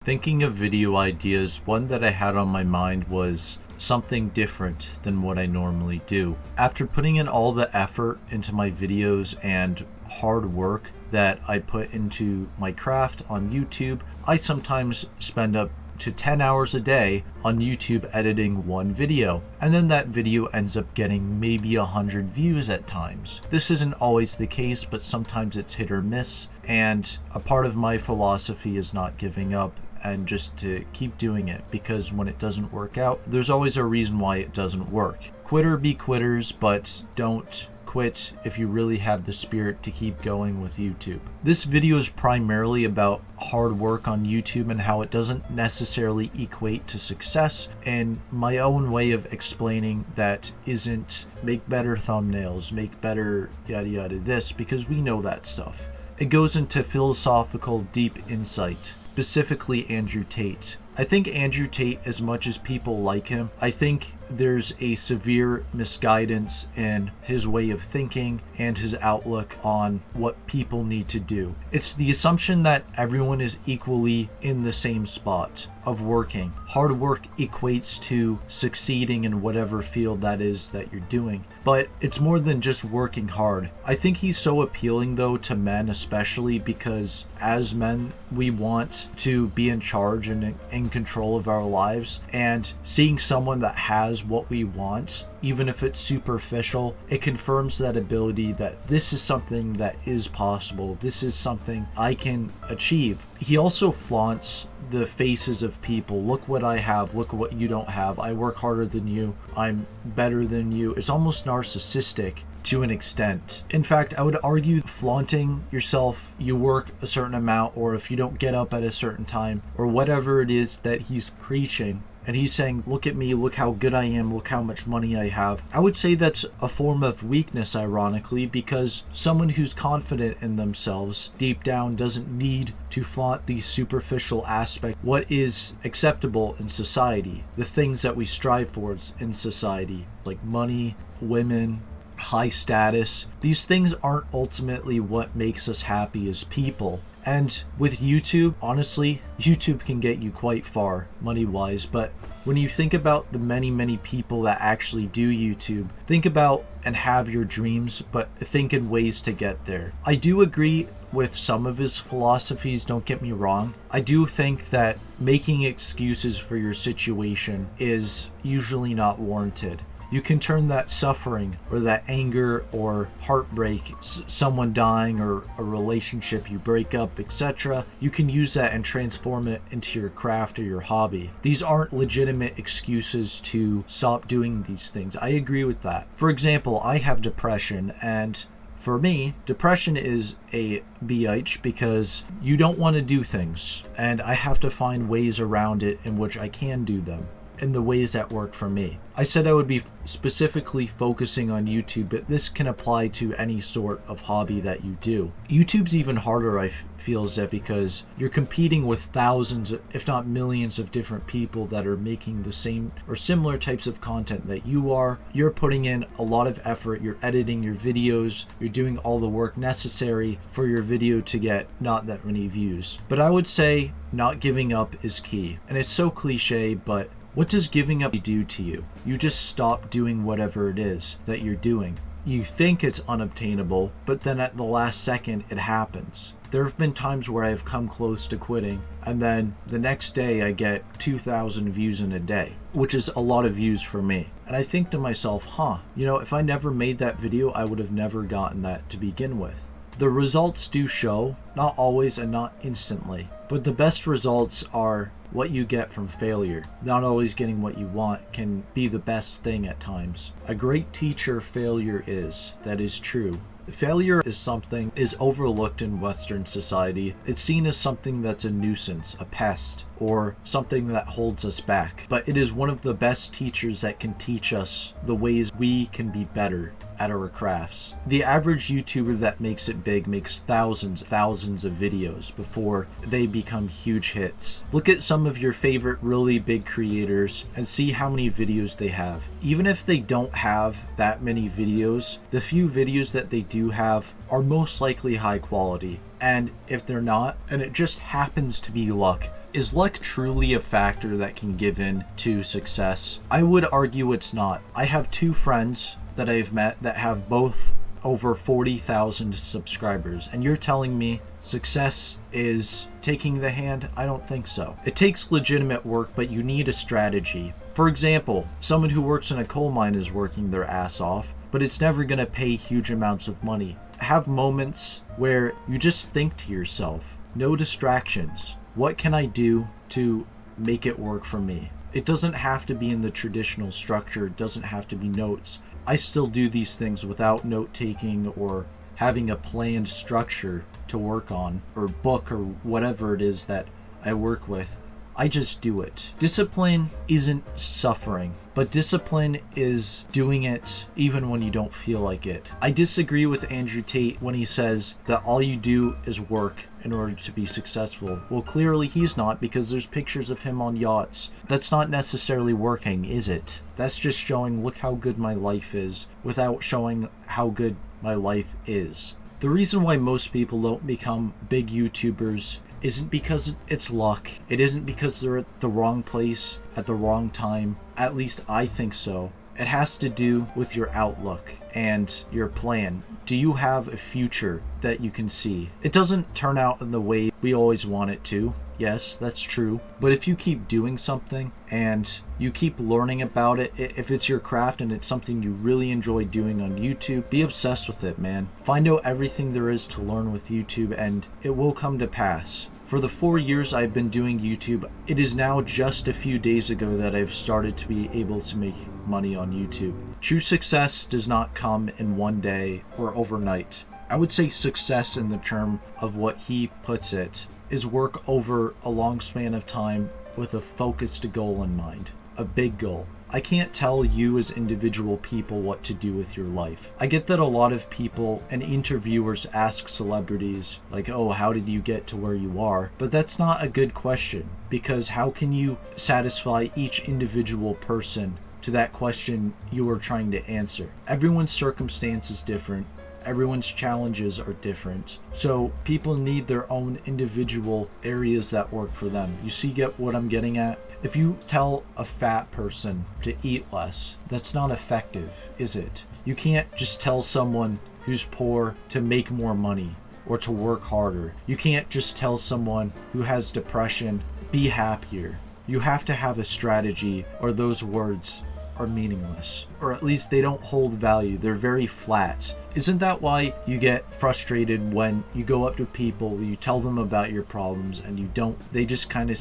Thinking of video ideas, one that I had on my mind was something different than what I normally do. After putting in all the effort into my videos and hard work that I put into my craft on YouTube, I sometimes spend up to 10 hours a day on YouTube editing one video, and then that video ends up getting maybe 100 views at times. This isn't always the case, but sometimes it's hit or miss, and a part of my philosophy is not giving up and just to keep doing it, because when it doesn't work out, there's always a reason why it doesn't work. Quitter be quitters, but don't quit if you really have the spirit to keep going with YouTube. This video is primarily about hard work on YouTube and how it doesn't necessarily equate to success, and my own way of explaining that isn't make better thumbnails, make better yada yada this, because we know that stuff. It goes into philosophical deep insight, specifically Andrew Tate. I think Andrew Tate, as much as people like him, I think there's a severe misguidance in his way of thinking and his outlook on what people need to do. It's the assumption that everyone is equally in the same spot of working. Hard work equates to succeeding in whatever field that is that you're doing, but it's more than just working hard. I think he's so appealing though to men, especially because as men we want to be in charge and in control of our lives, and seeing someone that has what we want, even if it's superficial, it confirms that ability that this is something that is possible. This is something I can achieve. He also flaunts the faces of people. Look what I have. Look what you don't have. I work harder than you. I'm better than you. It's almost narcissistic to an extent. In fact, I would argue flaunting yourself, you work a certain amount, or if you don't get up at a certain time, or whatever it is that he's preaching, and he's saying, look at me, look how good I am, look how much money I have. I would say that's a form of weakness, ironically, because someone who's confident in themselves deep down doesn't need to flaunt the superficial aspect, what is acceptable in society, the things that we strive for in society, like money, women, high status. These things aren't ultimately what makes us happy as people. And with YouTube, honestly, YouTube can get you quite far money-wise, but when you think about the many people that actually do YouTube, think about and have your dreams, but think in ways to get there. I do agree with some of his philosophies, don't get me wrong. I do think that making excuses for your situation is usually not warranted. You can turn that suffering or that anger or heartbreak, someone dying or a relationship you break up, etc. You can use that and transform it into your craft or your hobby. These aren't legitimate excuses to stop doing these things. I agree with that. For example, I have depression, and for me, depression is a BH because you don't want to do things, and I have to find ways around it in which I can do them, in the ways that work for me. I said I would be specifically focusing on YouTube, but this can apply to any sort of hobby that you do. YouTube's even harder, I feel as if, because you're competing with thousands, if not millions of different people that are making the same or similar types of content that you are. You're putting in a lot of effort, you're editing your videos, you're doing all the work necessary for your video to get not that many views. But I would say not giving up is key. And it's so cliche, but what does giving up do to you? You just stop doing whatever it is that you're doing. You think it's unobtainable, but then at the last second it happens. There have been times where I've come close to quitting, and then the next day I get 2,000 views in a day, which is a lot of views for me. And I think to myself, if I never made that video, I would have never gotten that to begin with. The results do show, not always and not instantly, but the best results are what you get from failure. Not always getting what you want can be the best thing at times. A great teacher failure is. That is true. Failure is something is overlooked in Western society. It's seen as something that's a nuisance, a pest, or something that holds us back. But it is one of the best teachers that can teach us the ways we can be better at our crafts. The average YouTuber that makes it big makes thousands of videos before they become huge hits. Look at some of your favorite really big creators and see how many videos they have. Even if they don't have that many videos, the few videos that they do have are most likely high quality. And if they're not, and it just happens to be luck, Is luck truly a factor that can give in to success? I would argue it's not. I have 2 friends that I've met that have both over 40,000 subscribers, and you're telling me success is taking the hand? I don't think so. It takes legitimate work, but you need a strategy. For example, someone who works in a coal mine is working their ass off, but it's never going to pay huge amounts of money. Have moments where you just think to yourself, no distractions. What can I do to make it work for me? It doesn't have to be in the traditional structure. It doesn't have to be notes. I still do these things without note taking or having a planned structure to work on, or book, or whatever it is that I work with. I just do it. Discipline isn't suffering, but discipline is doing it even when you don't feel like it. I disagree with Andrew Tate when he says that all you do is work in order to be successful. Well, clearly he's not, because there's pictures of him on yachts. That's not necessarily working, is it? That's just showing, look how good my life is, without showing how good my life is. The reason why most people don't become big YouTubers isn't because it's luck. It isn't because they're at the wrong place at the wrong time. At least I think so. It has to do with your outlook and your plan. Do you have a future that you can see? It doesn't turn out in the way we always want it to. Yes, that's true. But if you keep doing something and you keep learning about it, if it's your craft and it's something you really enjoy doing on YouTube, be obsessed with it, man. Find out everything there is to learn with YouTube, and it will come to pass. For the 4 years I've been doing YouTube, it is now just a few days ago that I've started to be able to make money on YouTube. True success does not come in one day or overnight. I would say success, in the term of what he puts it, is work over a long span of time with a focused goal in mind, a big goal. I can't tell you as individual people what to do with your life. I get that a lot of people and interviewers ask celebrities, like, oh, how did you get to where you are? But that's not a good question, because how can you satisfy each individual person to that question you are trying to answer? Everyone's circumstance is different. Everyone's challenges are different. So people need their own individual areas that work for them. You see, get what I'm getting at? If you tell a fat person to eat less, that's not effective, is it? You can't just tell someone who's poor to make more money or to work harder. You can't just tell someone who has depression, be happier. You have to have a strategy, or those words are meaningless, or at least they don't hold value. They're very flat. Isn't that why you get frustrated when you go up to people, you tell them about your problems, and they just kind of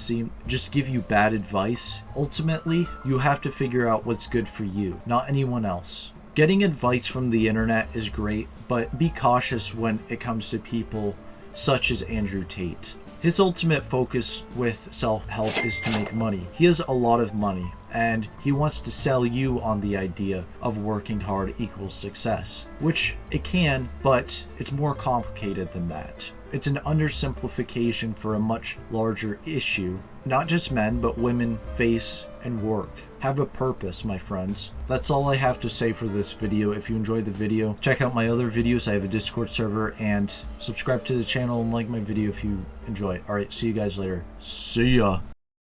just give you bad advice? Ultimately, you have to figure out what's good for you, not anyone else. Getting advice from the internet is great, but be cautious when it comes to people such as Andrew Tate. His ultimate focus with self-help is to make money. He has a lot of money, and he wants to sell you on the idea of working hard equals success, which it can, but it's more complicated than that. It's an undersimplification for a much larger issue. Not just men, but women face and work. Have a purpose, my friends. That's all I have to say for this video. If you enjoyed the video, check out my other videos. I have a Discord server, and subscribe to the channel and like my video if you enjoy. Alright, see you guys later. See ya.